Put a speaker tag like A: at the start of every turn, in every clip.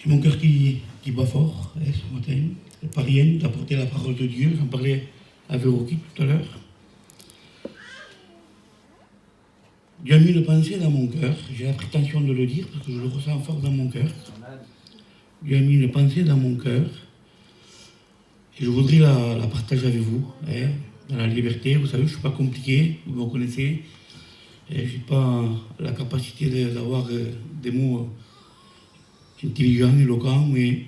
A: J'ai mon cœur qui bat fort ce matin. Pas rien d'apporter la parole de Dieu. J'en parlais à Véroki tout à l'heure. Dieu a mis une pensée dans mon cœur. J'ai la prétention de le dire parce que je le ressens fort dans mon cœur. Dieu a mis une pensée dans mon cœur. Et je voudrais la partager avec vous. Dans la liberté, vous savez, je ne suis pas compliqué, vous me connaissez. Je n'ai pas la capacité d'avoir des mots intelligents, éloquents, mais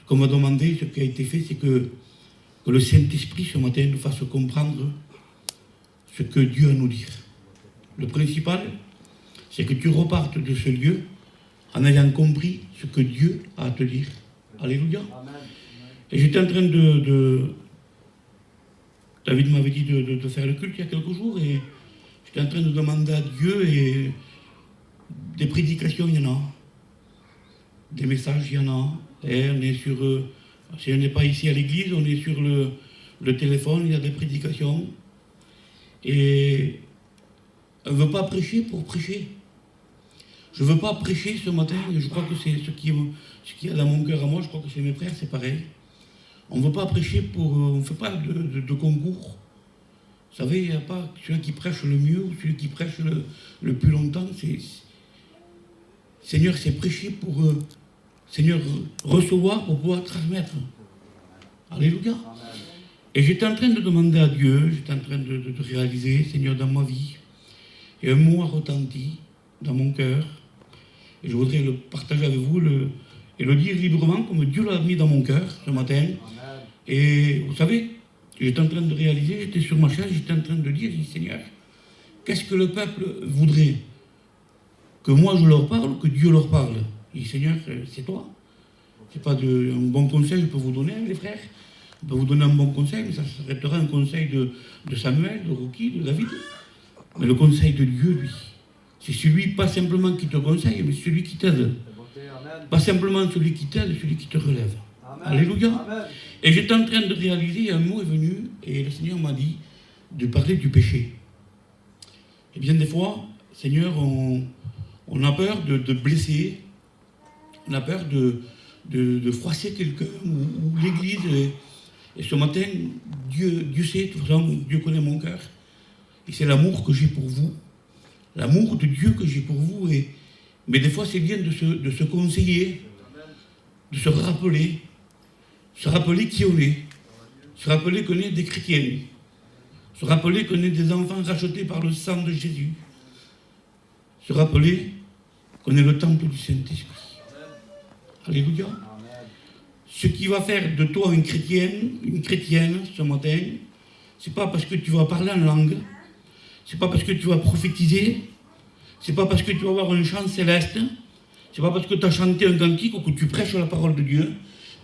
A: ce qu'on m'a demandé, ce qui a été fait, c'est que le Saint-Esprit ce matin nous fasse comprendre ce que Dieu a à nous dire. Le principal, c'est que tu repartes de ce lieu en ayant compris ce que Dieu a à te dire. Alléluia. Amen. Et j'étais en train David m'avait dit de faire le culte il y a quelques jours, et j'étais en train de demander à Dieu, et des prédications, il y en a. Des messages, il y en a. Et on est sur... si on n'est pas ici à l'église, on est sur le téléphone, il y a des prédications. Et on ne veut pas prêcher pour prêcher. Je ne veux pas prêcher ce matin, et je crois que c'est ce qu'il y a dans mon cœur à moi, je crois que c'est mes frères, c'est pareil. On ne veut pas prêcher pour... on ne fait pas de concours. Vous savez, il n'y a pas celui qui prêche le mieux ou celui qui prêche le plus longtemps. Seigneur, c'est prêcher pour... Seigneur, recevoir pour pouvoir transmettre. Alléluia. Et j'étais en train de demander à Dieu, j'étais en train de réaliser, Seigneur, dans ma vie, et un mot a retenti dans mon cœur, et je voudrais le partager avec vous et le dire librement comme Dieu l'a mis dans mon cœur ce matin. Amen. Et vous savez, j'étais en train de réaliser, j'étais sur ma chaise, j'étais en train de dire, Seigneur, qu'est-ce que le peuple voudrait? Que moi je leur parle, que Dieu leur parle? Je dis, Seigneur, c'est toi. C'est pas un bon conseil que je peux vous donner, les frères. Je peux vous donner un bon conseil, mais ça s'arrêtera un conseil de Samuel, de Rocky, de David. Mais le conseil de Dieu, lui, c'est celui, pas simplement qui te conseille, mais celui qui t'aide. Pas simplement celui qui t'aide, celui qui te relève. Amen. Alléluia. Amen. Et j'étais en train de réaliser, un mot est venu, et le Seigneur m'a dit de parler du péché. Et bien des fois, Seigneur, on a peur de blesser, on a peur de froisser quelqu'un, ou l'Église. Et ce matin, Dieu sait, tout ça, Dieu connaît mon cœur. Et c'est l'amour que j'ai pour vous. L'amour de Dieu que j'ai pour vous. Mais des fois, c'est bien de se conseiller, de se rappeler qui on est, se rappeler qu'on est des chrétiens, se rappeler qu'on est des enfants rachetés par le sang de Jésus, se rappeler qu'on est le temple du Saint-Esprit. Alléluia. Ce qui va faire de toi une chrétienne ce matin, c'est pas parce que tu vas parler en langue, c'est pas parce que tu vas prophétiser, c'est pas parce que tu vas avoir un chant céleste, c'est pas parce que tu as chanté un cantique ou que tu prêches la parole de Dieu,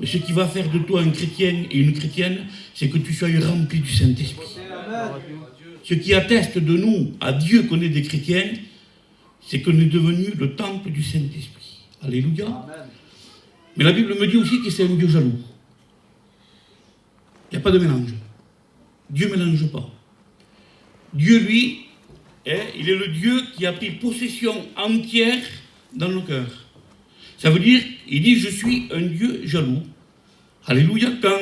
A: mais ce qui va faire de toi un chrétien et une chrétienne, c'est que tu sois rempli du Saint-Esprit. Ce qui atteste de nous, à Dieu qu'on est des chrétiens, c'est qu'on est devenu le temple du Saint-Esprit. Alléluia. Amen. Mais la Bible me dit aussi que c'est un Dieu jaloux. Il n'y a pas de mélange. Dieu ne mélange pas. Dieu, lui, il est le Dieu qui a pris possession entière dans nos cœurs. Ça veut dire, il dit, je suis un Dieu jaloux. Alléluia. Quand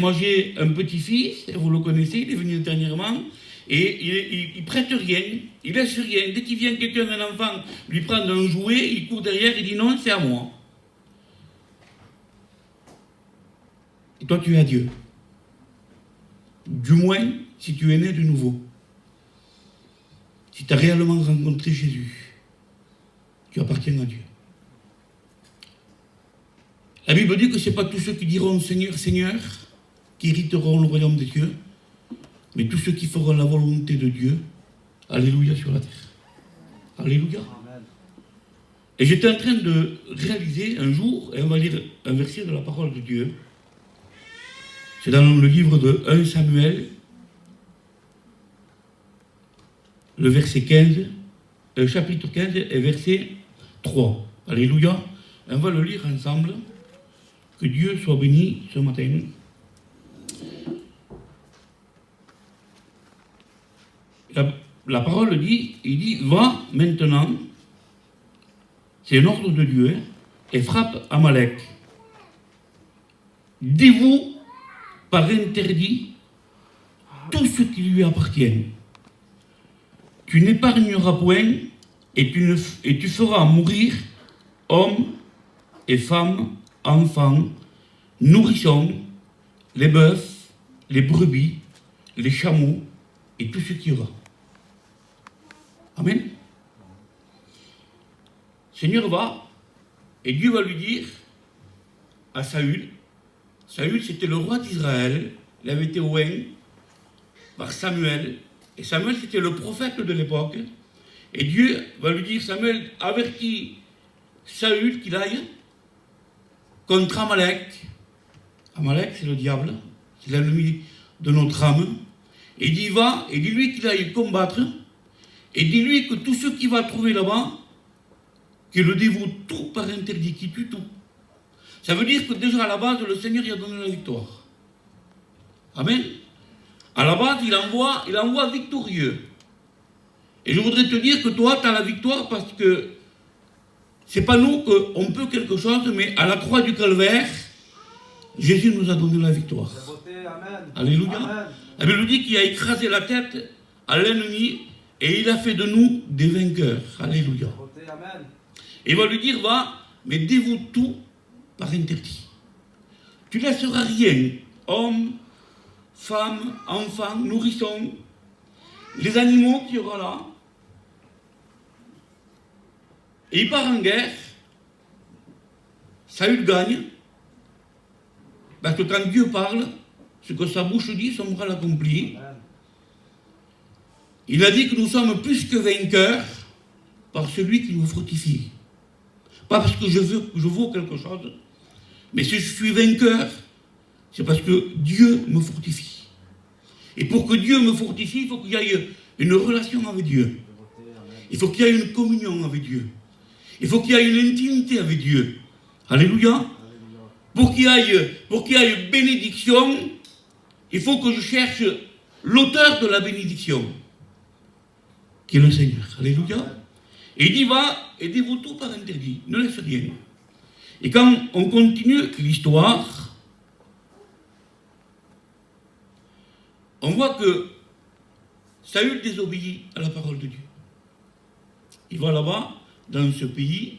A: moi j'ai un petit-fils, vous le connaissez, il est venu dernièrement, et il prête rien, il laisse rien. Dès qu'il vient quelqu'un, un enfant, lui prendre un jouet, il court derrière, il dit non, c'est à moi. Et toi, tu es à Dieu. Du moins, si tu es né de nouveau. Si tu as réellement rencontré Jésus, tu appartiens à Dieu. La Bible dit que ce n'est pas tous ceux qui diront Seigneur, Seigneur, qui hériteront le royaume des cieux, mais tous ceux qui feront la volonté de Dieu, alléluia sur la terre. Alléluia. Amen. Et j'étais en train de réaliser un jour, et on va lire un verset de la parole de Dieu. C'est dans le livre de 1 Samuel, le verset 15, chapitre 15 et verset 3. Alléluia. On va le lire ensemble. Que Dieu soit béni ce matin. La parole dit, il dit, va maintenant, c'est un ordre de Dieu, et frappe Amalek. Dévoue par interdit tout ce qui lui appartient. Tu n'épargneras point et tu feras mourir hommes et femmes, enfants, nourrissons, les bœufs, les brebis, les chameaux et tout ce qui y aura. Amen. Seigneur va, et Dieu va lui dire à Saül, Saül c'était le roi d'Israël, il avait été oint par Samuel, et Samuel c'était le prophète de l'époque, et Dieu va lui dire, Samuel avertit Saül qu'il aille contre Amalek. Amalek c'est le diable, c'est l'ennemi de notre âme, et il y va, et dis-lui qu'il aille combattre, et dis-lui que tous ceux qui va trouver là-bas, qu'il le dévoue tout par interdit, qui tue tout. Ça veut dire que déjà à la base, le Seigneur y a donné la victoire. Amen. À la base, il envoie victorieux. Et je voudrais te dire que toi, tu as la victoire parce que c'est pas nous qu'on peut quelque chose, mais à la croix du Calvaire, Jésus nous a donné la victoire.
B: Amen.
A: Alléluia.
B: Amen.
A: La Bible dit qu'il a écrasé la tête à l'ennemi et il a fait de nous des vainqueurs. Alléluia.
B: Amen.
A: Et il va lui dire, va, mais dévoue tout par interdit. Tu laisseras rien, hommes, femmes, enfants, nourrissons, les animaux qu'il y aura là. Et il part en guerre. Saül gagne. Parce que quand Dieu parle, ce que sa bouche dit, son bras l'accomplit. Il a dit que nous sommes plus que vainqueurs par celui qui nous fortifie. Pas parce que je vaux quelque chose, mais si je suis vainqueur, c'est parce que Dieu me fortifie. Et pour que Dieu me fortifie, il faut qu'il y ait une relation avec Dieu. Il faut qu'il y ait une communion avec Dieu. Il faut qu'il y ait une intimité avec Dieu. Alléluia. Pour qu'il y ait bénédiction, il faut que je cherche l'auteur de la bénédiction, qui est le Seigneur. Alléluia. Et il dit, va, et dévoue tout par interdit. Ne laisse rien. Et quand on continue l'histoire, on voit que Saül désobéit à la parole de Dieu. Il va là-bas, dans ce pays,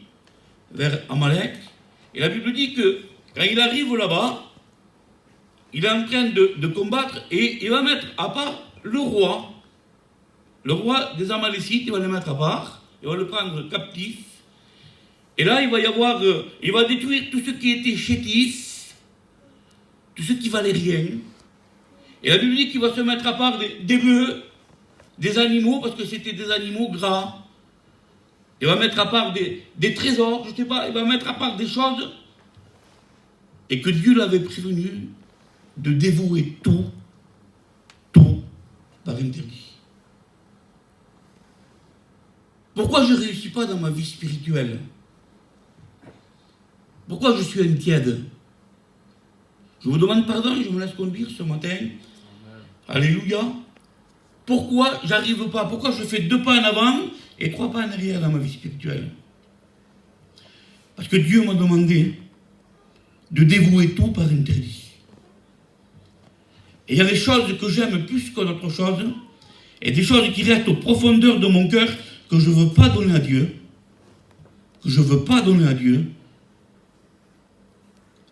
A: vers Amalek, et la Bible dit que quand il arrive là-bas, il est en train de combattre et il va mettre à part le roi des Amalécites, il va le mettre à part. Il va le prendre captif. Et là, il va détruire tout ce qui était chétif, tout ce qui valait rien. Et la Bible dit qu'il va se mettre à part des bœufs, des animaux, parce que c'était des animaux gras. Il va mettre à part des trésors, je ne sais pas, il va mettre à part des choses. Et que Dieu l'avait prévenu de dévouer tout par interdit. Pourquoi je ne réussis pas dans ma vie spirituelle? Pourquoi je suis un tiède? Je vous demande pardon, je me laisse conduire ce matin. Amen. Alléluia. Pourquoi j'arrive pas? Pourquoi je fais 2 pas en avant et 3 pas en arrière dans ma vie spirituelle? Parce que Dieu m'a demandé de dévouer tout par interdit. Et il y a des choses que j'aime plus que d'autres choses, et des choses qui restent aux profondeurs de mon cœur, que je ne veux pas donner à Dieu,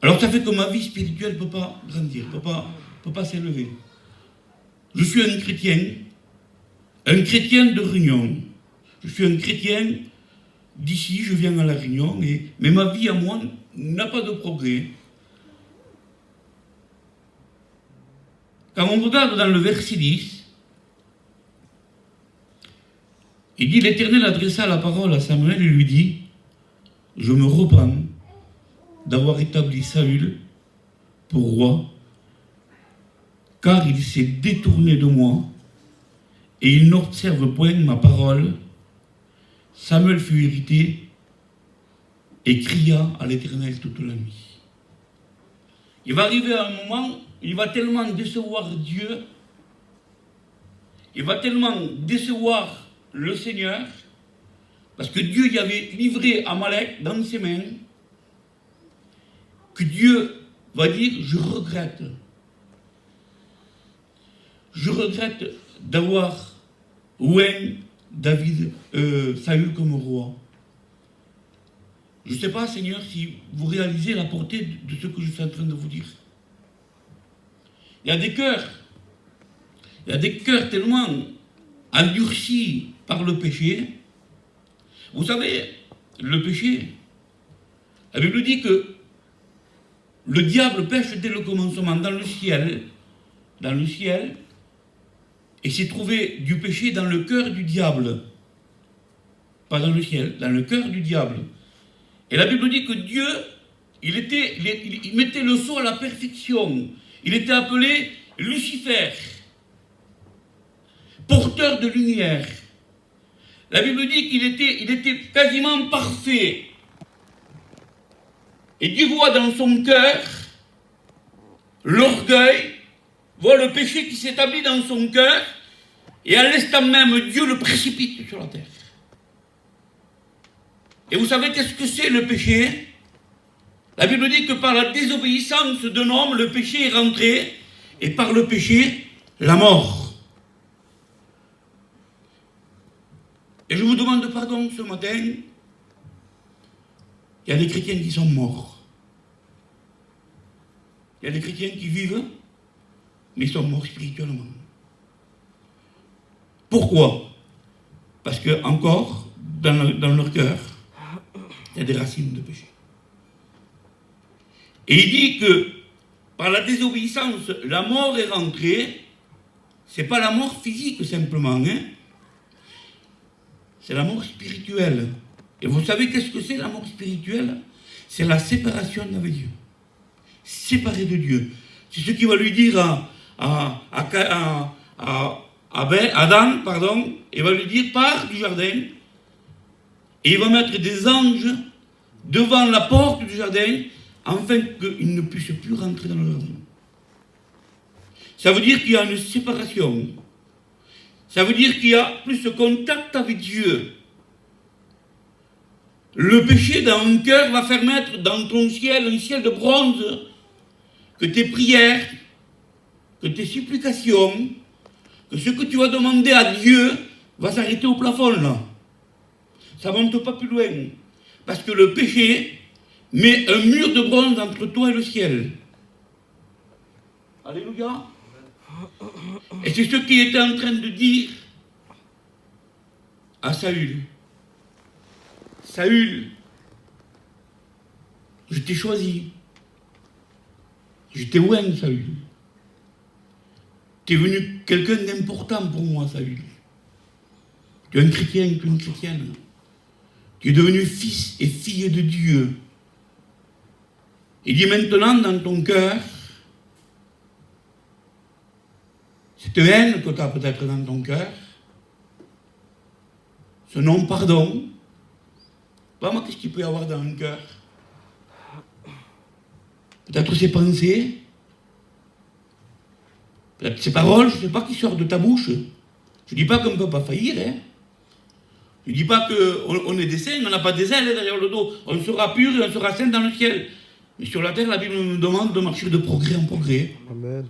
A: alors ça fait que ma vie spirituelle ne peut pas grandir, ne peut pas s'élever. Je suis un chrétien de Réunion. Je suis un chrétien d'ici, je viens à la Réunion, mais ma vie à moi n'a pas de progrès. Quand on regarde dans le verset 10, il dit, l'Éternel adressa la parole à Samuel et lui dit, je me repens d'avoir établi Saül pour roi, car il s'est détourné de moi et il n'observe point ma parole. Samuel fut irrité et cria à l'Éternel toute la nuit. Il va arriver à un moment, il va tellement décevoir Dieu, il va tellement décevoir le Seigneur, parce que Dieu y avait livré Amalek dans ses mains, que Dieu va dire, je regrette. Je regrette d'avoir oint Saül comme roi. Je ne sais pas, Seigneur, si vous réalisez la portée de ce que je suis en train de vous dire. Il y a des cœurs tellement endurcis par le péché. Vous savez, le péché, la Bible dit que le diable pêche dès le commencement dans le ciel, et s'est trouvé du péché dans le cœur du diable. Pas dans le ciel, dans le cœur du diable. Et la Bible dit que Dieu, il mettait le sceau à la perfection. Il était appelé Lucifer, porteur de lumière. La Bible dit qu'il était quasiment parfait. Et Dieu voit dans son cœur l'orgueil, voit le péché qui s'établit dans son cœur, et à l'instant même, Dieu le précipite sur la terre. Et vous savez qu'est-ce que c'est le péché? La Bible dit que par la désobéissance d'un homme, le péché est rentré, et par le péché, la mort. Et je vous demande pardon ce matin, il y a des chrétiens qui sont morts. Il y a des chrétiens qui vivent, mais ils sont morts spirituellement. Pourquoi? Parce que encore, dans leur cœur, il y a des racines de péché. Et il dit que par la désobéissance, la mort est rentrée. C'est pas la mort physique simplement, hein? C'est la mort spirituelle. Et vous savez qu'est-ce que c'est la mort spirituelle? C'est la séparation avec Dieu. Séparé de Dieu. C'est ce qui va lui dire à Adam, il va lui dire, pars du jardin, et il va mettre des anges devant la porte du jardin, afin qu'ils ne puissent plus rentrer dans le jardin. Ça veut dire qu'il y a une séparation. Ça veut dire qu'il y a plus de contact avec Dieu. Le péché dans un cœur va faire mettre dans ton ciel un ciel de bronze, que tes prières, que tes supplications, que ce que tu vas demander à Dieu va s'arrêter au plafond là. Ça ne monte pas plus loin. Parce que le péché met un mur de bronze entre toi et le ciel. Alléluia. Et c'est ce qu'il était en train de dire à Saül. Saül, je t'ai choisi. Je t'ai oint, Saül. Tu es venu quelqu'un d'important pour moi, Saül. Tu es un chrétien, tu es une chrétienne. Tu es devenu fils et fille de Dieu. Il dit maintenant dans ton cœur, cette haine que tu as peut-être dans ton cœur, ce non-pardon, pas moi, qu'est-ce qu'il peut y avoir dans un cœur? Peut-être ses pensées, peut-être ses paroles, je ne sais pas qui sortent de ta bouche. Je ne dis pas qu'on ne peut pas faillir, hein. Je ne dis pas qu'on est des saints, on n'a pas des ailes derrière le dos. On sera pur et on sera saint dans le ciel. Mais sur la terre, la Bible nous demande de marcher de progrès en progrès. Amen.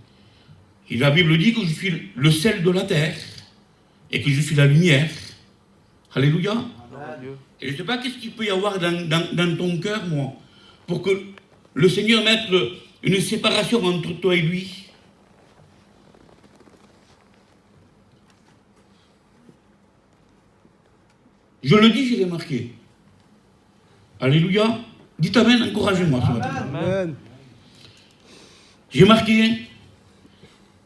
A: Et la Bible dit que je suis le sel de la terre et que je suis la lumière. Alléluia. Amen. Et je ne sais pas qu'est-ce qu'il peut y avoir dans ton cœur, moi, pour que le Seigneur mette une séparation entre toi et lui. Je le dis, je l'ai marqué. Alléluia. Dites Amen, encouragez-moi ce matin. Amen. J'ai marqué,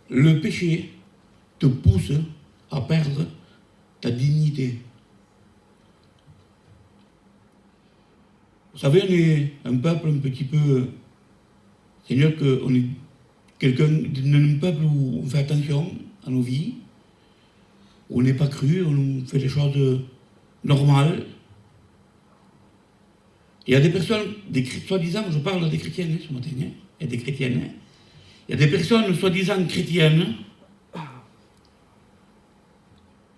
A: le péché te pousse à perdre ta dignité. Vous savez, on est un peuple un petit peu... Seigneur, on est un peuple où on fait attention à nos vies, où on n'est pas cru, on fait des choses normales. Il y a des personnes, soi-disant, je parle des chrétiennes ce matin, il y a des chrétiennes, il y a des personnes soi-disant chrétiennes,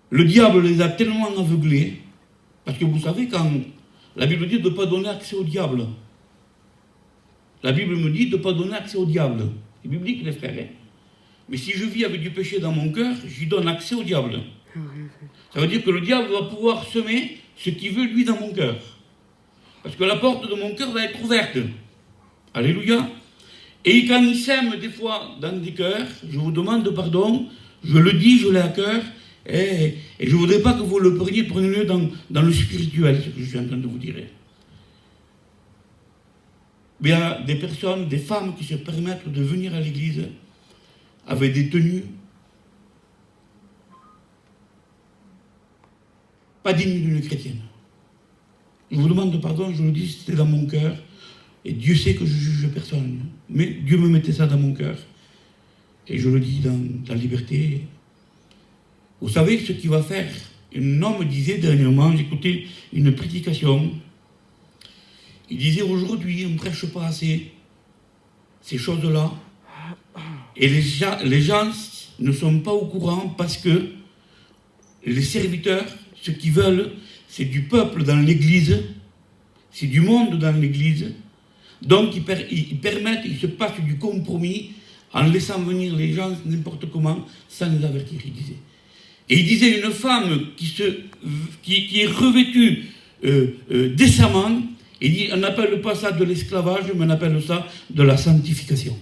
A: le diable les a tellement aveuglés, parce que vous savez, quand la Bible dit de ne pas donner accès au diable, La Bible me dit de ne pas donner accès au diable. C'est biblique, les frères. Hein? Mais si je vis avec du péché dans mon cœur, j'y donne accès au diable. Ça veut dire que le diable va pouvoir semer ce qu'il veut, lui, dans mon cœur. Parce que la porte de mon cœur va être ouverte. Alléluia. Et quand il sème des fois dans des cœurs, je vous demande pardon, je le dis, je l'ai à cœur, et je ne voudrais pas que vous le preniez, prenez-le dans le spirituel, ce que je suis en train de vous dire. Mais il y a des personnes, des femmes qui se permettent de venir à l'église avec des tenues pas dignes d'une chrétienne. Je vous demande pardon, je le dis, c'était dans mon cœur, et Dieu sait que je juge personne. Mais Dieu me mettait ça dans mon cœur, et je le dis dans la liberté. Vous savez ce qu'il va faire? Un homme disait dernièrement, j'écoutais une prédication, il disait aujourd'hui on ne prêche pas assez ces choses-là, et les gens ne sont pas au courant parce que les serviteurs, ce qu'ils veulent, c'est du peuple dans l'église, c'est du monde dans l'église, donc ils permettent, ils se passent du compromis en laissant venir les gens n'importe comment sans les avertir, il disait. Et il disait une femme qui est revêtue décemment, il dit, on n'appelle pas ça de l'esclavage, mais on appelle ça de la sanctification.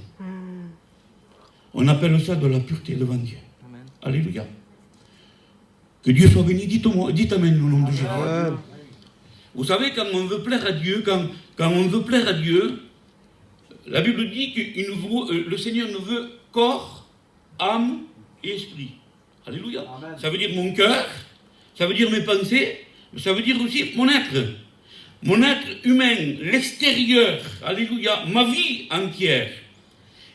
A: On appelle ça de la pureté devant Dieu. Amen. Alléluia. Que Dieu soit béni, dites Amen au nom de Jésus. Amen. Vous savez, quand on veut plaire à Dieu, quand on veut plaire à Dieu, la Bible dit que le Seigneur nous veut corps, âme et esprit. Alléluia. Amen. Ça veut dire mon cœur, ça veut dire mes pensées, ça veut dire aussi mon être. Mon être humain, l'extérieur, alléluia, ma vie entière.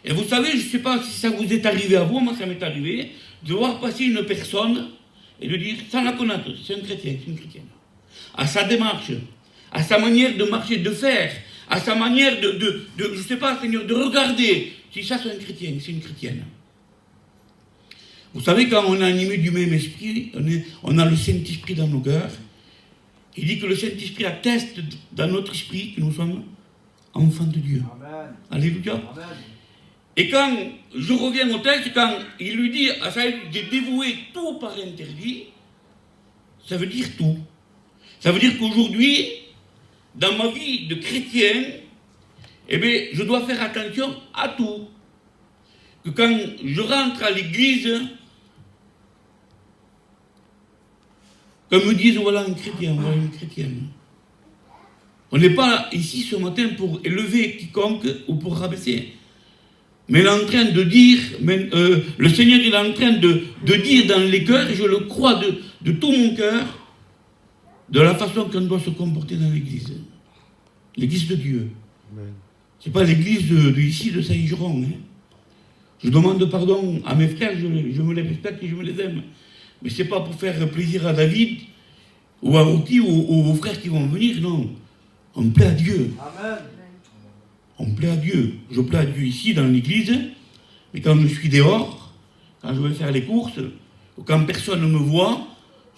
A: Et vous savez, je ne sais pas si ça vous est arrivé à vous, moi ça m'est arrivé, de voir passer une personne et de dire, sans la connaître, c'est un chrétien, c'est une chrétienne. À sa démarche, à sa manière de marcher, de faire, à sa manière de je ne sais pas, Seigneur, de regarder. Si ça c'est un chrétien, c'est une chrétienne. Vous savez, quand on est animé du même esprit, on a le Saint-Esprit dans nos cœurs. Il dit que le Saint-Esprit atteste dans notre esprit que nous sommes enfants de Dieu. Amen. Alléluia. Amen. Et quand je reviens au texte, quand il lui dit à Saül de dévouer tout par interdit, ça veut dire tout. Ça veut dire qu'aujourd'hui, dans ma vie de chrétien, eh bien, je dois faire attention à tout. Que quand je rentre à l'église, qu'on me dise, voilà un chrétien, voilà une chrétienne. On n'est pas ici ce matin pour élever quiconque ou pour rabaisser. Mais il est en train de dire, le Seigneur il est en train de dire dans les cœurs, et je le crois de tout mon cœur, de la façon qu'on doit se comporter dans l'église. L'église de Dieu. Ce n'est pas l'église ici de Saint-Giron. Hein. Je demande pardon à mes frères, je me les respecte et je me les aime. Mais ce n'est pas pour faire plaisir à David, ou à Rocky, ou aux frères qui vont venir, non. On plaît à Dieu. Amen. On plaît à Dieu. Je plais à Dieu ici, dans l'église, mais quand je suis dehors, quand je vais faire les courses, ou quand personne ne me voit,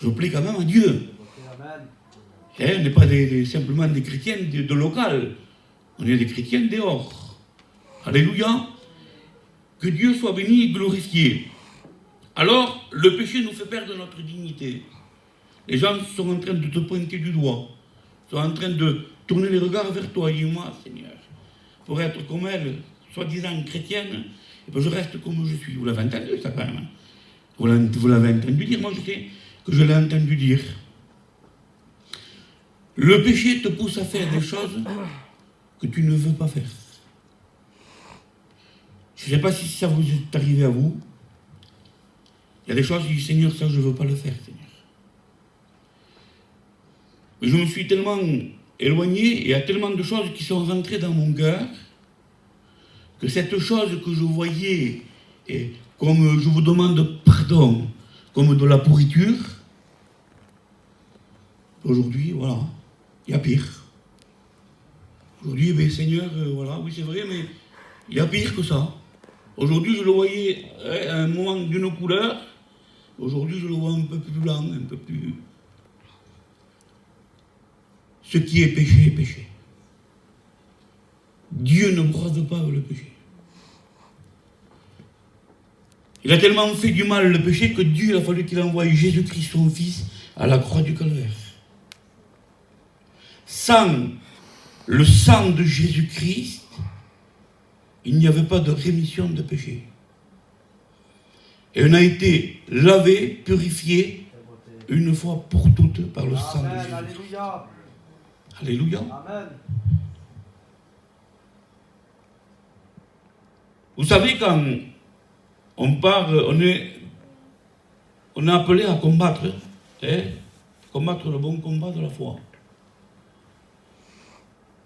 A: je plais quand même à Dieu. Et on n'est pas simplement des chrétiens de local. On est des chrétiens dehors. Alléluia. Que Dieu soit béni et glorifié. Alors, le péché nous fait perdre notre dignité. Les gens sont en train de te pointer du doigt. Sont en train de tourner les regards vers toi. Dis-moi, Seigneur, pour être comme elle, soi-disant chrétienne, et bien je reste comme je suis. Vous l'avez entendu, ça, quand même. Vous l'avez entendu dire. Moi, je sais que je l'ai entendu dire. Le péché te pousse à faire des choses que tu ne veux pas faire. Je ne sais pas si ça vous est arrivé à vous. Il y a des choses, je dis, Seigneur, ça, je ne veux pas le faire, Seigneur. Mais je me suis tellement éloigné, et il y a tellement de choses qui sont rentrées dans mon cœur, que cette chose que je voyais, et comme je vous demande pardon, comme de la pourriture, aujourd'hui, voilà, il y a pire. Aujourd'hui, ben, Seigneur, voilà, oui c'est vrai, mais il y a pire que ça. Aujourd'hui, je le voyais à un moment d'une couleur, aujourd'hui, je le vois un peu plus blanc, un peu plus... Ce qui est péché est péché. Dieu ne brode pas avec le péché. Il a tellement fait du mal le péché que Dieu a fallu qu'il envoie Jésus-Christ, son Fils, à la croix du Calvaire. Sans le sang de Jésus-Christ, il n'y avait pas de rémission de péché. Et on a été lavé, purifié, une fois pour toutes par le sang de Jésus. Alléluia. Alléluia. Amen. Vous savez, quand on part, on est appelé à combattre, combattre le bon combat de la foi.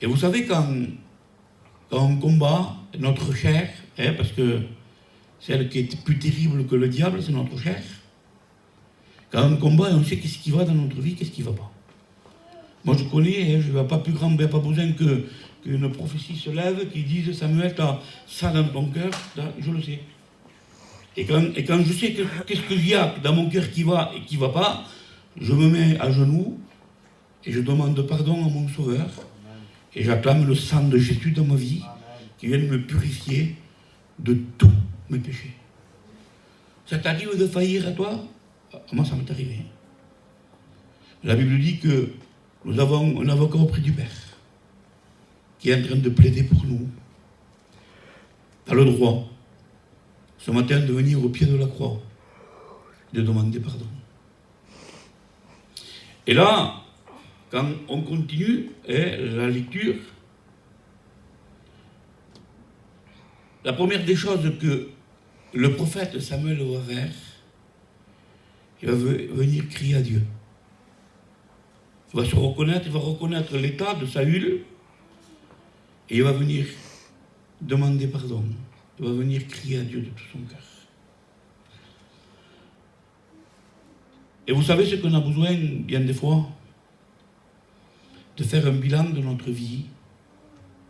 A: Et vous savez, quand on combat notre chair, parce que celle qui est plus terrible que le diable, c'est notre chair. Quand on combat, on sait qu'est-ce qui va dans notre vie, qu'est-ce qui ne va pas. Moi, je connais, je ne vais pas plus grand, il n'y a pas besoin qu'une prophétie se lève, qui dise, Samuel, tu as ça dans ton cœur, je le sais. Et quand je sais qu'est-ce qu'il y a dans mon cœur qui va et qui ne va pas, je me mets à genoux et je demande pardon à mon Sauveur. Et j'acclame le sang de Jésus dans ma vie, qui vient me purifier de tous mes péchés. Ça t'arrive de faillir à toi? Moi, ça m'est arrivé. La Bible dit que nous avons un avocat auprès du Père, qui est en train de plaider pour nous. Tu as le droit, ce matin, de venir au pied de la croix, de demander pardon. Et là, quand on continue la lecture, la première des choses que le prophète Samuel va faire, il va venir crier à Dieu. Il va se reconnaître, il va reconnaître l'état de Saül, et il va venir demander pardon. Il va venir crier à Dieu de tout son cœur. Et vous savez ce qu'on a besoin, bien des fois? De faire un bilan de notre vie,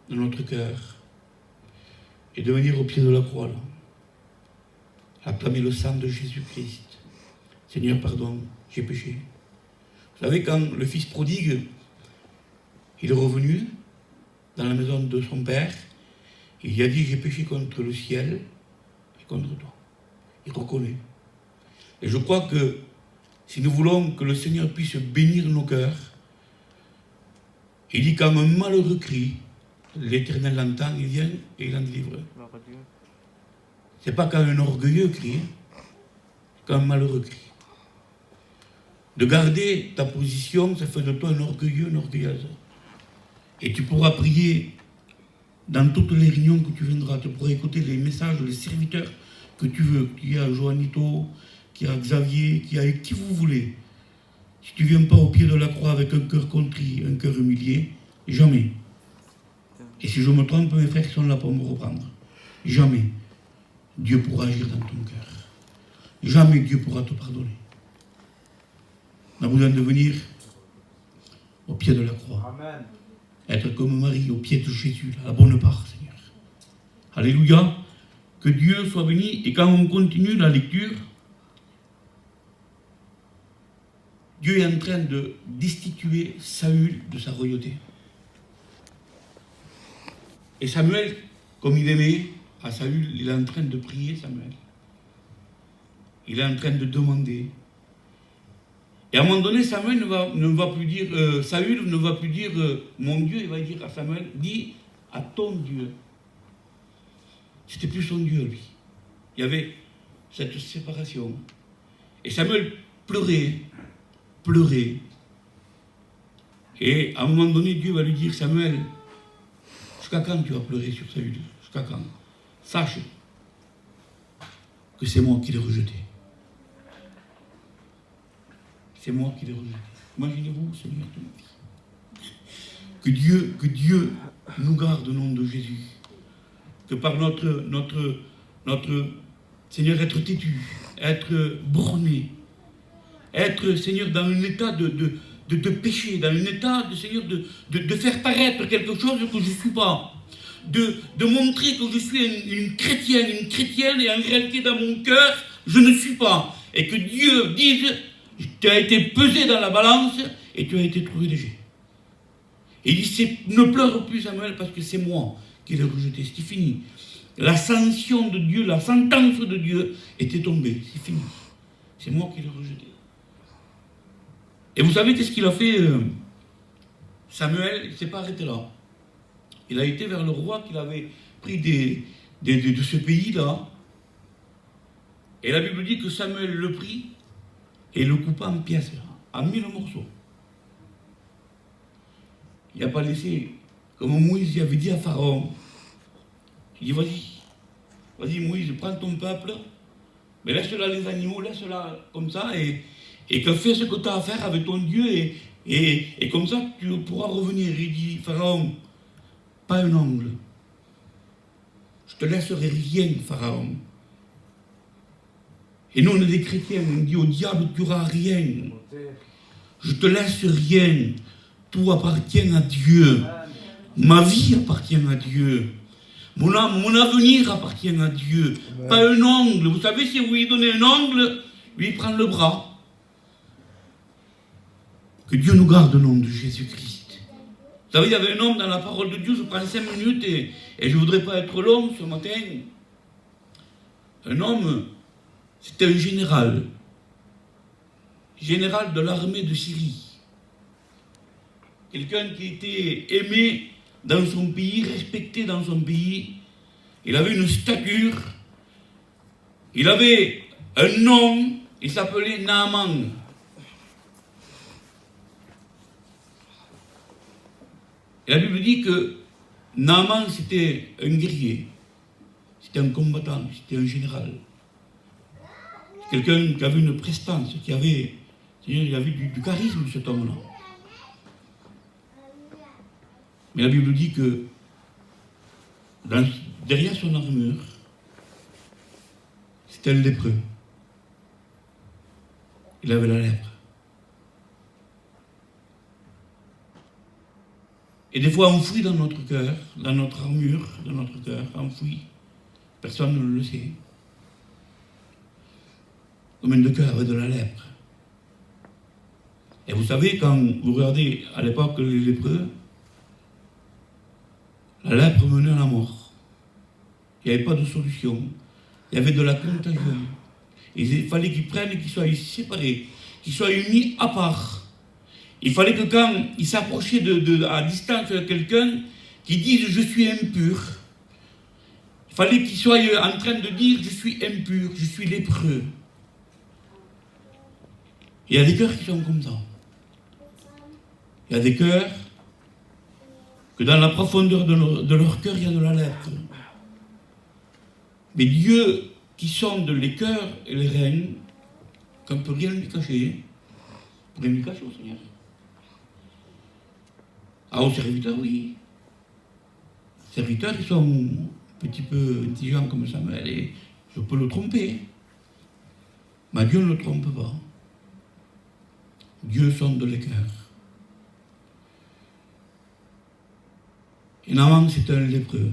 A: de notre cœur, et de venir au pied de la croix, là, acclamer le sang de Jésus-Christ. Seigneur, pardon, j'ai péché. Vous savez, quand le fils prodigue, il est revenu dans la maison de son père, il a dit, j'ai péché contre le ciel et contre toi. Il reconnaît. Et je crois que si nous voulons que le Seigneur puisse bénir nos cœurs, il dit quand un malheureux crie, l'Éternel l'entend, il vient et il en délivre. C'est pas quand un orgueilleux crie, c'est quand un malheureux crie. De garder ta position, ça fait de toi un orgueilleux, une orgueilleuse. Et tu pourras prier dans toutes les réunions que tu viendras, tu pourras écouter les messages, les serviteurs que tu veux, qu'il y a Joannito, qu'il y a Xavier, qu'il y a qui vous voulez. Si tu ne viens pas au pied de la croix avec un cœur contrit, un cœur humilié, jamais. Et si je me trompe, mes frères sont là pour me reprendre. Jamais Dieu pourra agir dans ton cœur. Jamais Dieu pourra te pardonner. On a besoin de venir au pied de la croix. Amen. Être comme Marie au pied de Jésus, à la bonne part, Seigneur. Alléluia. Que Dieu soit béni. Et quand on continue la lecture, Dieu est en train de destituer Saül de sa royauté. Et Samuel, comme il aimait à Saül, il est en train de prier Samuel. Il est en train de demander. Et à un moment donné, Samuel ne va plus dire, Saül ne va plus dire mon Dieu, il va dire à Samuel, dis à ton Dieu. C'était plus son Dieu, lui. Il y avait cette séparation. Et Samuel pleurait. Et à un moment donné, Dieu va lui dire, Samuel, jusqu'à quand tu vas pleurer sur Saül? Jusqu'à quand? Sache que c'est moi qui l'ai rejeté. C'est moi qui l'ai rejeté. Imaginez-vous, Seigneur, de ma vie. Que Dieu nous garde au nom de Jésus. Que par notre Seigneur, être têtu, être borné, être, Seigneur, dans un état de péché, dans un état, Seigneur, de faire paraître quelque chose que je ne suis pas. De montrer que je suis une chrétienne, et en réalité, dans mon cœur, je ne suis pas. Et que Dieu dise, tu as été pesé dans la balance et tu as été trouvé léger. Et il dit, ne pleure plus, Samuel, parce que c'est moi qu'il est rejeté. C'était fini. La sanction de Dieu, la sentence de Dieu était tombée. C'est fini. C'est moi qui l'ai rejeté. Et vous savez qu'est-ce qu'il a fait Samuel, il ne s'est pas arrêté là. Il a été vers le roi qu'il avait pris de ce pays-là. Et la Bible dit que Samuel le prit et le coupa en pièces, en 1000 morceaux. Il n'a pas laissé, comme Moïse avait dit à Pharaon, il dit vas-y Moïse, prends ton peuple, mais laisse-la les animaux, laisse-la comme ça, et que fais ce que tu as à faire avec ton Dieu, et comme ça tu pourras revenir. Il dit, Pharaon, pas un ongle. Je te laisserai rien, Pharaon. Et nous, on est des chrétiens, on dit au diable, tu n'auras rien. Je te laisse rien. Tout appartient à Dieu. Ma vie appartient à Dieu. Mon avenir appartient à Dieu. Amen. Pas un ongle. Vous savez, si vous lui donnez un ongle, lui il prend le bras. Que Dieu nous garde au nom de Jésus-Christ. Vous savez, il y avait un homme dans la parole de Dieu, je prends 5 minutes et je ne voudrais pas être long ce matin. Un homme, c'était un général de l'armée de Syrie. Quelqu'un qui était aimé dans son pays, respecté dans son pays. Il avait une stature. Il avait un nom. Il s'appelait Naaman. Et la Bible dit que Naaman, c'était un guerrier. C'était un combattant. C'était un général. Quelqu'un qui avait une prestance, qui avait du charisme, cet homme-là. Mais la Bible dit que derrière son armure, c'était un lépreux. Il avait la lèpre. Et des fois, enfoui dans notre cœur, dans notre armure, dans notre cœur, enfoui, personne ne le sait. Combien de cœurs avaient de la lèpre? Et vous savez, quand vous regardez à l'époque les lépreux, la lèpre menait à la mort. Il n'y avait pas de solution. Il y avait de la contagion. Il fallait qu'ils prennent, qu'ils soient séparés, qu'ils soient unis à part. Il fallait que quand ils s'approchaient à distance de quelqu'un, qu'ils disent « je suis impur ». Il fallait qu'ils soient en train de dire « je suis impur, je suis lépreux ». Il y a des cœurs qui sont comme ça. Il y a des cœurs que dans la profondeur de leur cœur, il y a de la lèpre. Mais Dieu, qui sonde les cœurs et les reins, qu'on ne peut rien lui cacher, on peut rien lui cacher au Seigneur. Ah, aux serviteurs, oui. Les serviteurs, ils sont un petit peu intelligents comme Samuel, et je peux le tromper. Mais Dieu ne le trompe pas. Dieu sonde les cœurs. Et Naaman, c'était un lépreux.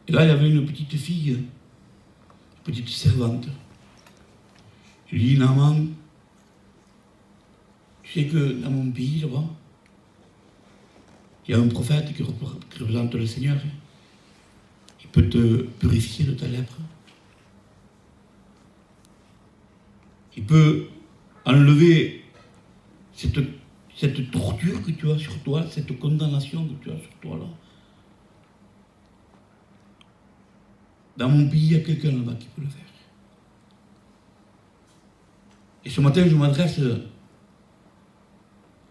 A: Et là, il y avait une petite fille, une petite servante. Je lui dis, Naaman, tu sais que dans mon pays, là-bas, il y a un prophète qui représente le Seigneur. Il peut te purifier de ta lèpre. Il peut enlever cette torture que tu as sur toi, cette condamnation que tu as sur toi là. Dans mon pays, il y a quelqu'un là-bas qui peut le faire. Et ce matin, je m'adresse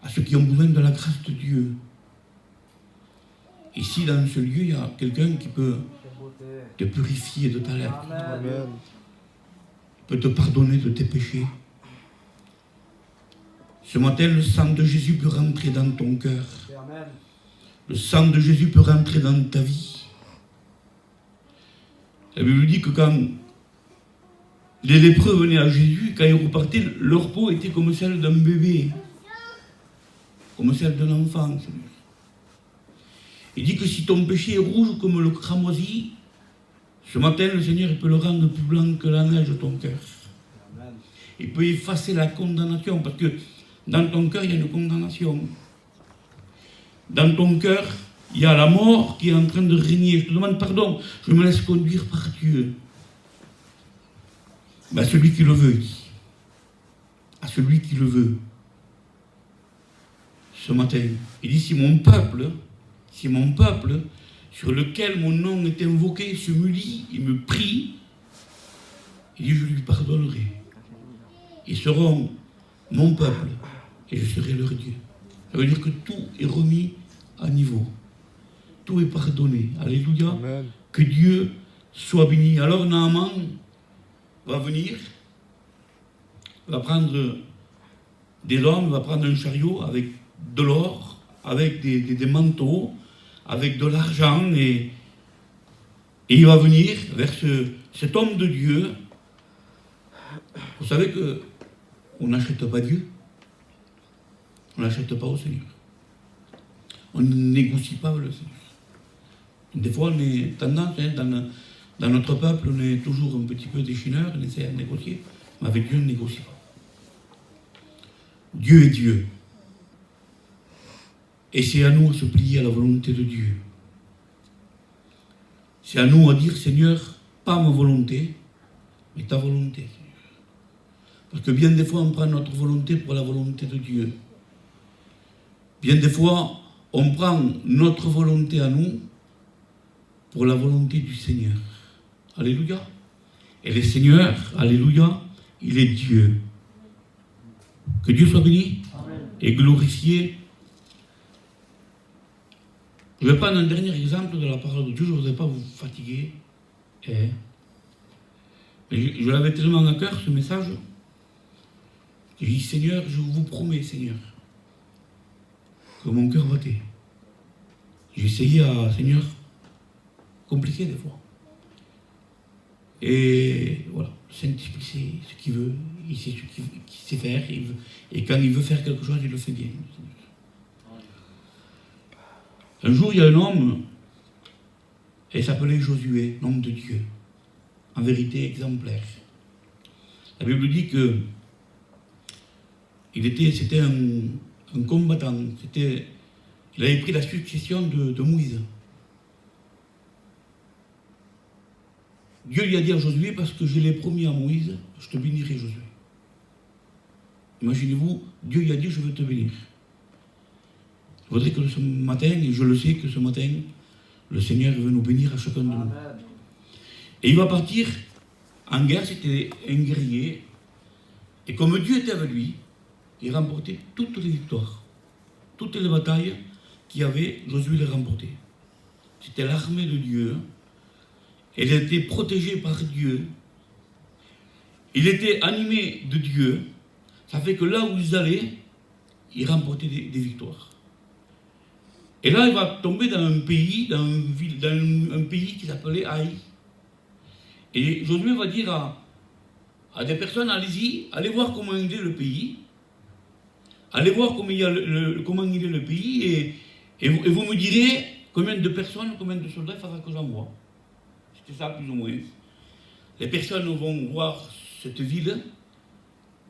A: à ceux qui ont besoin de la grâce de Dieu. Ici, dans ce lieu, il y a quelqu'un qui peut te purifier de ta lèpre. Amen. Il peut te pardonner de tes péchés. Ce matin, le sang de Jésus peut rentrer dans ton cœur. Amen. Le sang de Jésus peut rentrer dans ta vie. La Bible dit que quand les lépreux venaient à Jésus, quand ils repartaient, leur peau était comme celle d'un bébé, comme celle d'un enfant. Il dit que si ton péché est rouge comme le cramoisi, ce matin, le Seigneur il peut le rendre plus blanc que la neige de ton cœur. Il peut effacer la condamnation, parce que dans ton cœur, il y a une condamnation. Dans ton cœur, il y a la mort qui est en train de régner. Je te demande pardon, je me laisse conduire par Dieu. Mais à celui qui le veut, il dit. À celui qui le veut. Ce matin, il dit, si mon peuple, sur lequel mon nom est invoqué, se m'humilie, il me prie, il dit, je lui pardonnerai. Ils seront mon peuple et je serai leur Dieu. Ça veut dire que tout est remis à niveau. Tout est pardonné. Alléluia.
B: Amen.
A: Que Dieu soit béni. Alors Naaman va venir, va prendre des hommes, va prendre un chariot avec de l'or, avec des manteaux, avec de l'argent, et il va venir vers cet homme de Dieu. Vous savez que on n'achète pas Dieu, on n'achète pas au Seigneur. On ne négocie pas avec le Seigneur. Des fois, on est tendance, dans notre peuple, on est toujours un petit peu déchineur, on essaie de négocier, mais avec Dieu, on ne négocie pas. Dieu est Dieu. Et c'est à nous de se plier à la volonté de Dieu. C'est à nous à dire, Seigneur, pas ma volonté, mais ta volonté, Seigneur. Parce que bien des fois, on prend notre volonté pour la volonté de Dieu. Bien des fois, on prend notre volonté à nous pour la volonté du Seigneur. Alléluia. Et le Seigneur, alléluia, il est Dieu. Que Dieu soit béni. Amen. Et glorifié. Je vais prendre un dernier exemple de la parole de Dieu, je ne voudrais pas vous fatiguer. Mais je l'avais tellement à cœur, ce message. J'ai dit, Seigneur, je vous promets, Seigneur, que mon cœur va t'aider. J'ai essayé à, Seigneur, compliqué des fois. Et voilà, le Saint-Esprit sait ce qu'il veut, il sait ce qu'il sait faire, et quand il veut faire quelque chose, il le fait bien. Un jour, il y a un homme, et il s'appelait Josué, l'homme de Dieu, en vérité exemplaire. La Bible dit que c'était un combattant, il avait pris la succession de Moïse. Dieu lui a dit à Josué, parce que je l'ai promis à Moïse, je te bénirai, Josué. Imaginez-vous, Dieu lui a dit, je veux te bénir. Je voudrais que ce matin, et je le sais que ce matin, le Seigneur veut nous bénir à chacun de nous. Et il va partir en guerre, c'était un guerrier. Et comme Dieu était avec lui, il remportait toutes les victoires. Toutes les batailles qu'il y avait, Josué les remportait. C'était l'armée de Dieu. Elle était protégée par Dieu. Il était animé de Dieu. Ça fait que là où ils allaient, ils remportaient des victoires. Et là, il va tomber dans un pays, dans un pays qui s'appelait Haï. Et Josué va dire à des personnes, allez-y, allez voir comment il est le pays. Allez voir comment il est le pays, et vous me direz combien de personnes, combien de soldats il faudra que j'envoie. C'était ça, plus ou moins. Les personnes vont voir cette ville,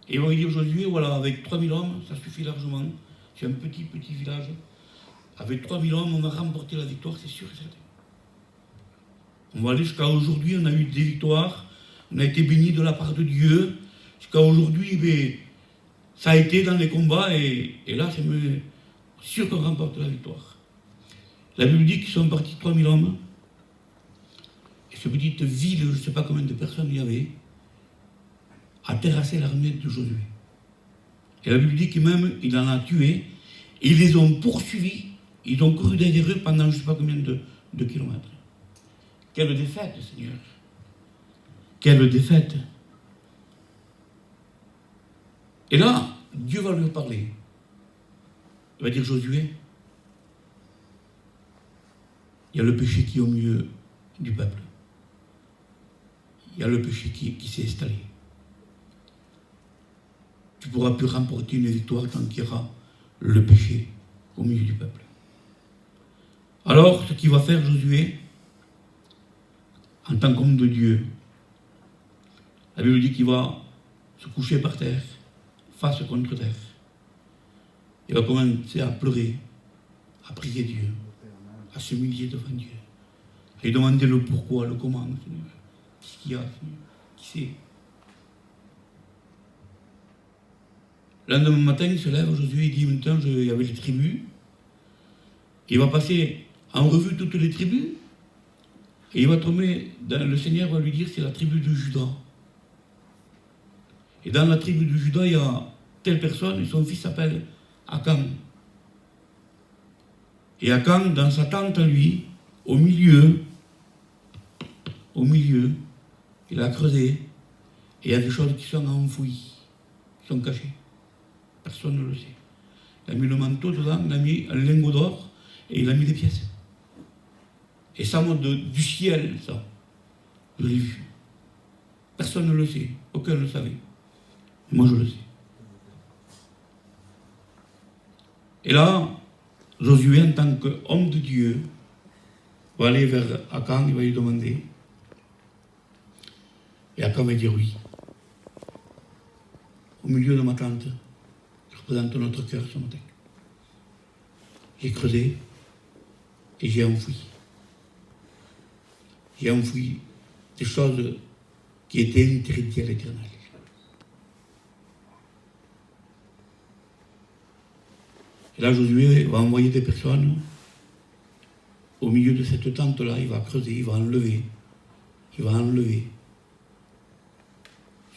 A: et vont dire Josué, voilà, avec 3000 hommes, ça suffit largement. C'est un petit village. Avec 3000 hommes, on va remporter la victoire, c'est sûr et certain. On va aller jusqu'à aujourd'hui, on a eu des victoires, on a été bénis de la part de Dieu. Jusqu'à aujourd'hui, ça a été dans les combats, et là, c'est sûr qu'on remporte la victoire. La Bible dit qu'ils sont partis 3000 hommes, et cette petite ville, je ne sais pas combien de personnes il y avait, a terrassé l'armée de Josué. Et la Bible dit qu'il en a tué, et ils les ont poursuivis, ils ont couru derrière eux pendant je ne sais pas combien de kilomètres. Quelle défaite, Seigneur! Quelle défaite! Et là, Dieu va lui parler. Il va dire, Josué, il y a le péché qui est au milieu du peuple. Il y a le péché qui s'est installé. Tu ne pourras plus remporter une victoire tant qu'il y aura le péché au milieu du peuple. Alors, ce qu'il va faire Josué, en tant qu'homme de Dieu, la Bible dit qu'il va se coucher par terre, face contre terre. Il va commencer à pleurer, à prier Dieu, à s'humilier devant Dieu, à lui demander le pourquoi, le comment, Seigneur. Qu'est-ce qu'il y a, Seigneur? Qui c'est? Le lendemain matin, il se lève, Josué, il dit maintenant, il y avait les tribus. Il va passer en revue toutes les tribus. Et il va tomber, le Seigneur va lui dire, c'est la tribu de Juda. Et dans la tribu de Juda, il y a telle personne, et son fils s'appelle Akan. Et Akan, dans sa tente à lui, au milieu, il a creusé, et il y a des choses qui sont enfouies, qui sont cachées. Personne ne le sait. Il a mis le manteau dedans, il a mis un lingot d'or, et il a mis des pièces. Et ça monte du ciel, ça. Je l'ai vu. Personne ne le sait, aucun ne le savait. Moi, je le sais. Et là, Josué, en tant qu'homme de Dieu, va aller vers Akan, il va lui demander. Et Akan va dire oui. Au milieu de ma tente, je représente notre cœur ce matin. J'ai creusé et j'ai enfoui. J'ai enfoui des choses qui étaient interdites à l'Éternel. Et là, Josué va envoyer des personnes au milieu de cette tente-là. Il va creuser, il va enlever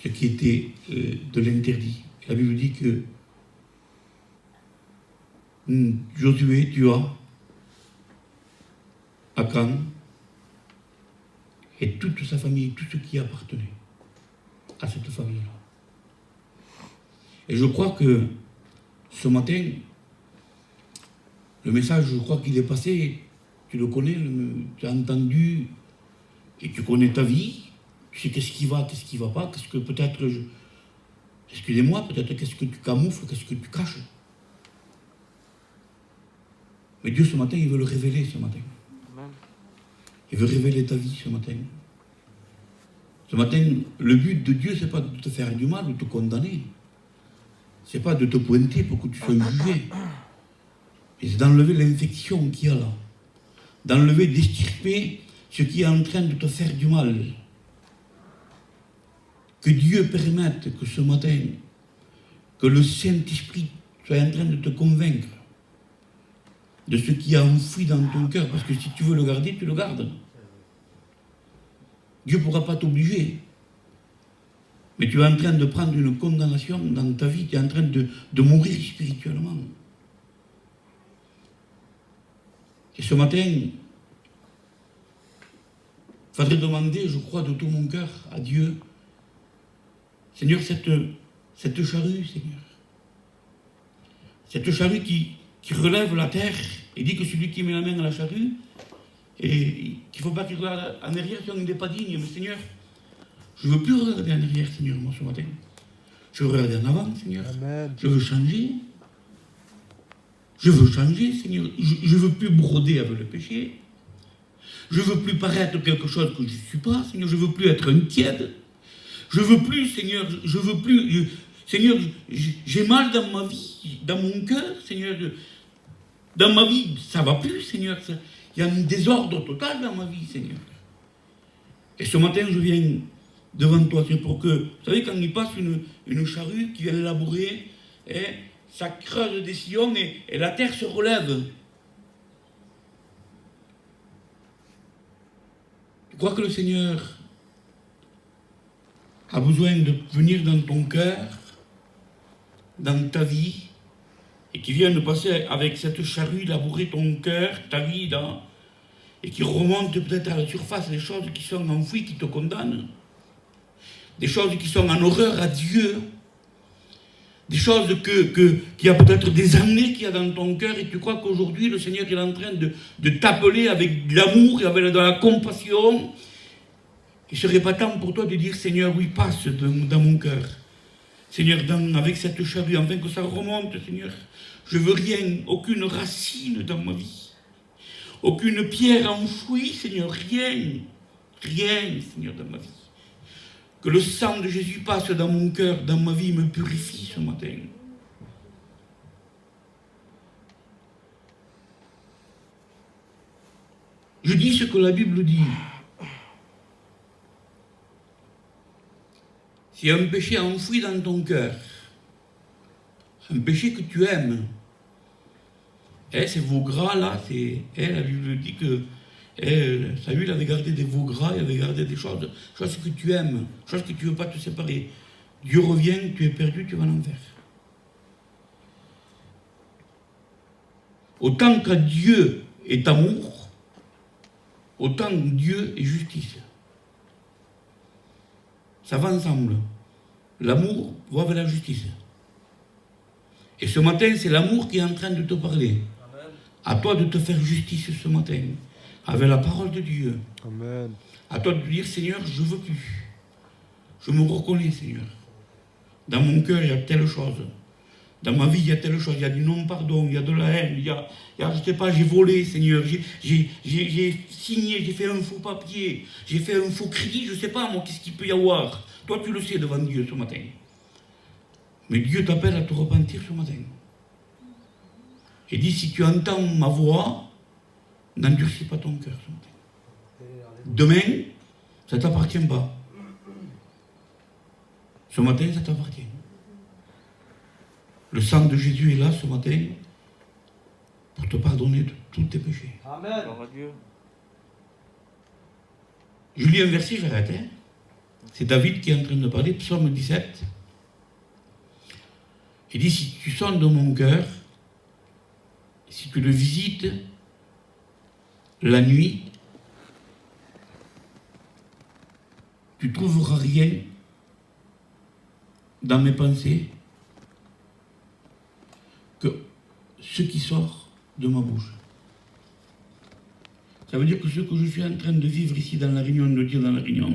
A: ce qui était de l'interdit. La Bible dit que Josué tua Akan et toute sa famille, tout ce qui appartenait à cette famille-là. Et je crois que ce matin, le message, je crois qu'il est passé, tu le connais, tu as entendu, et tu connais ta vie, tu sais qu'est-ce qui va pas, qu'est-ce que peut-être, excusez-moi, peut-être qu'est-ce que tu camoufles, qu'est-ce que tu caches. Mais Dieu ce matin, il veut le révéler ce matin. Il veut révéler ta vie ce matin. Ce matin, le but de Dieu, c'est pas de te faire du mal ou de te condamner. C'est pas de te pointer pour que tu sois jugé. Et c'est d'enlever l'infection qu'il y a là. D'enlever, d'extirper ce qui est en train de te faire du mal. Que Dieu permette que ce matin, que le Saint-Esprit soit en train de te convaincre de ce qui est enfoui dans ton cœur. Parce que si tu veux le garder, tu le gardes. Dieu ne pourra pas t'obliger. Mais tu es en train de prendre une condamnation dans ta vie. Tu es en train de mourir spirituellement. Et ce matin, il faudrait demander, je crois, de tout mon cœur à Dieu, Seigneur, cette charrue, Seigneur. Cette charrue qui relève la terre et dit que celui qui met la main à la charrue, et qu'il ne faut pas qu'il regarde en arrière si on n'est pas digne. Mais Seigneur, je ne veux plus regarder en arrière, Seigneur, moi, ce matin. Je veux regarder en avant, Seigneur. Amen. Je veux changer. Je veux changer, Seigneur. Je ne veux plus broder avec le péché. Je ne veux plus paraître quelque chose que je ne suis pas, Seigneur. Je ne veux plus être un tiède. Je ne veux plus, Seigneur, je ne veux plus... Seigneur, j'ai mal dans ma vie, dans mon cœur, Seigneur. Dans ma vie, ça ne va plus, Seigneur. Il y a un désordre total dans ma vie, Seigneur. Et ce matin, je viens devant toi, c'est pour que... Vous savez, quand il passe une charrue qui vient labourer, ça creuse des sillons et la terre se relève. Tu crois que le Seigneur a besoin de venir dans ton cœur, dans ta vie, et qui vient de passer avec cette charrue labourer ton cœur, ta vie, et qui remonte peut-être à la surface des choses qui sont enfouies, qui te condamnent, des choses qui sont en horreur à Dieu, des choses qu'il y a peut-être des années qu'il y a dans ton cœur, et tu crois qu'aujourd'hui le Seigneur est en train de t'appeler avec de l'amour et avec de la compassion. Il serait pas temps pour toi de dire, Seigneur, oui, passe dans mon cœur. Seigneur, avec cette charrue, afin que ça remonte, Seigneur. Je veux rien, aucune racine dans ma vie. Aucune pierre enfouie, Seigneur, rien, Seigneur, dans ma vie. Que le sang de Jésus passe dans mon cœur, dans ma vie, me purifie ce matin. Je dis ce que la Bible dit. S'il y a un péché enfoui dans ton cœur, un péché que tu aimes, ces veaux gras là, la Bible dit que Saül avait gardé des veaux gras, il avait gardé des choses que tu aimes, choses que tu ne veux pas te séparer. Dieu revient, tu es perdu, tu vas en enfer. Autant que Dieu est amour, autant que Dieu est justice. Ça va ensemble. L'amour va avec la justice. Et ce matin, c'est l'amour qui est en train de te parler. Amen. À toi de te faire justice ce matin, avec la parole de Dieu.
B: Amen.
A: À toi de dire, Seigneur, je ne veux plus. Je me reconnais, Seigneur. Dans mon cœur, il y a telle chose. Dans ma vie, il y a telle chose. Il y a du non-pardon, il y a de la haine, il y a je ne sais pas, j'ai volé, Seigneur. J'ai signé, j'ai fait un faux papier, j'ai fait un faux crédit, je ne sais pas, moi, qu'est-ce qu'il peut y avoir. Toi, tu le sais devant Dieu ce matin. Mais Dieu t'appelle à te repentir ce matin. Et dit, si tu entends ma voix, n'endurcis pas ton cœur ce matin. Demain, ça ne t'appartient pas. Ce matin, ça t'appartient. Le sang de Jésus est là ce matin pour te pardonner de tous tes péchés.
C: Amen.
A: Je lis un verset, j'arrête. C'est David qui est en train de parler, psaume 17. Il dit, si tu sondes mon cœur, si tu le visites la nuit, tu ne trouveras rien dans mes pensées que ce qui sort de ma bouche. Ça veut dire que ce que je suis en train de vivre ici dans la réunion de Dieu, dans la réunion,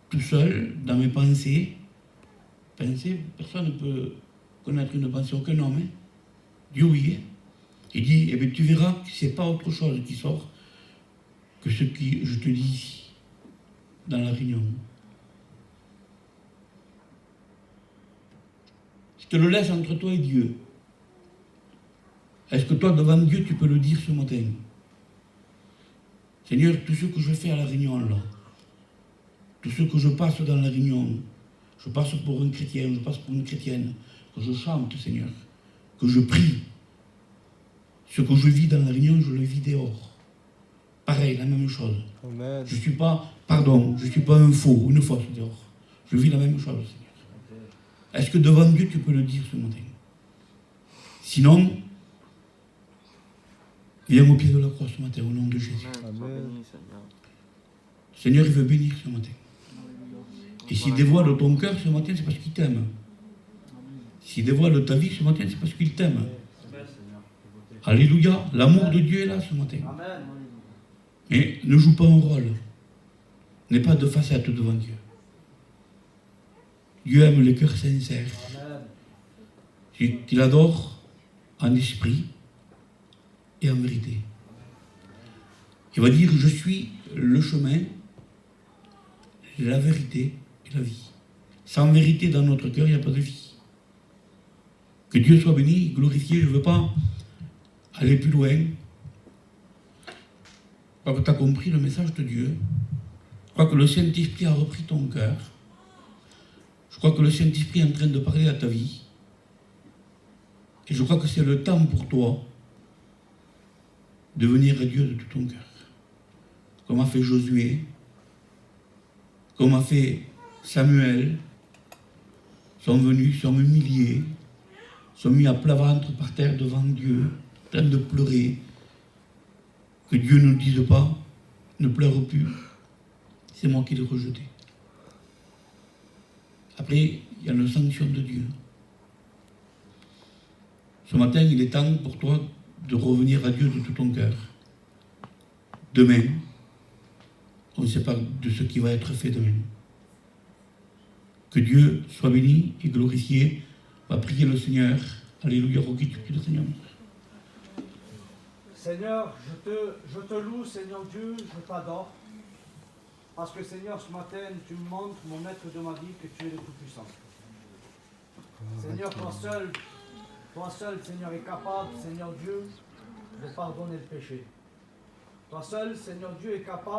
A: tout seul, dans mes pensées, personne ne peut connaître une pensée, aucun homme. Hein? Dieu oui. Il dit, eh bien, tu verras que ce n'est pas autre chose qui sort que ce que je te dis ici, dans la réunion. Je te le laisse entre toi et Dieu. Est-ce que toi, devant Dieu, tu peux le dire ce matin? Seigneur, tout ce que je fais à la réunion, là, tout ce que je passe dans la réunion, je passe pour un chrétien, je passe pour une chrétienne, que je chante, Seigneur, que je prie. Ce que je vis dans la réunion, je le vis dehors. Pareil, la même chose.
B: Amen.
A: Je ne suis pas un faux, une fausse dehors. Je vis la même chose, Seigneur. Est-ce que devant Dieu, tu peux le dire ce matin? Sinon, viens au pied de la croix ce matin, au nom de Jésus.
B: Amen.
A: Seigneur, il veut bénir ce matin. Et s'il dévoile ton cœur ce matin, c'est parce qu'il t'aime. S'il dévoile ta vie ce matin, c'est parce qu'il t'aime. Alléluia. L'amour de Dieu est là ce matin. Mais ne joue pas un rôle. N'aie pas de façade devant Dieu. Dieu aime les cœurs sincères. Qu'il adore en esprit et en vérité. Il va dire, je suis le chemin, la vérité et la vie. Sans vérité dans notre cœur, il n'y a pas de vie. Que Dieu soit béni, glorifié. Je ne veux pas aller plus loin. Je crois que tu as compris le message de Dieu. Je crois que le Saint-Esprit a repris ton cœur. Je crois que le Saint-Esprit est en train de parler à ta vie. Et je crois que c'est le temps pour toi de venir à Dieu de tout ton cœur. Comme a fait Josué, comme a fait Samuel, sont venus, sont humiliés, sont mis à plat ventre par terre devant Dieu, en train de pleurer. Que Dieu ne dise pas, ne pleure plus, c'est moi qui l'ai rejeté. Après, il y a la sanction de Dieu. Ce matin, il est temps pour toi de revenir à Dieu de tout ton cœur. Demain, on ne sait pas de ce qui va être fait demain. Que Dieu soit béni et glorifié. On va prier le Seigneur. Alléluia, Rocky, tu pries le Seigneur.
C: Seigneur, je te loue, Seigneur Dieu, je t'adore. Parce que Seigneur, ce matin, tu me montres, mon maître de ma vie, que tu es le Tout-Puissant. Seigneur, toi seul, Seigneur, est capable, Seigneur Dieu, de pardonner le péché. Toi seul, Seigneur Dieu, est capable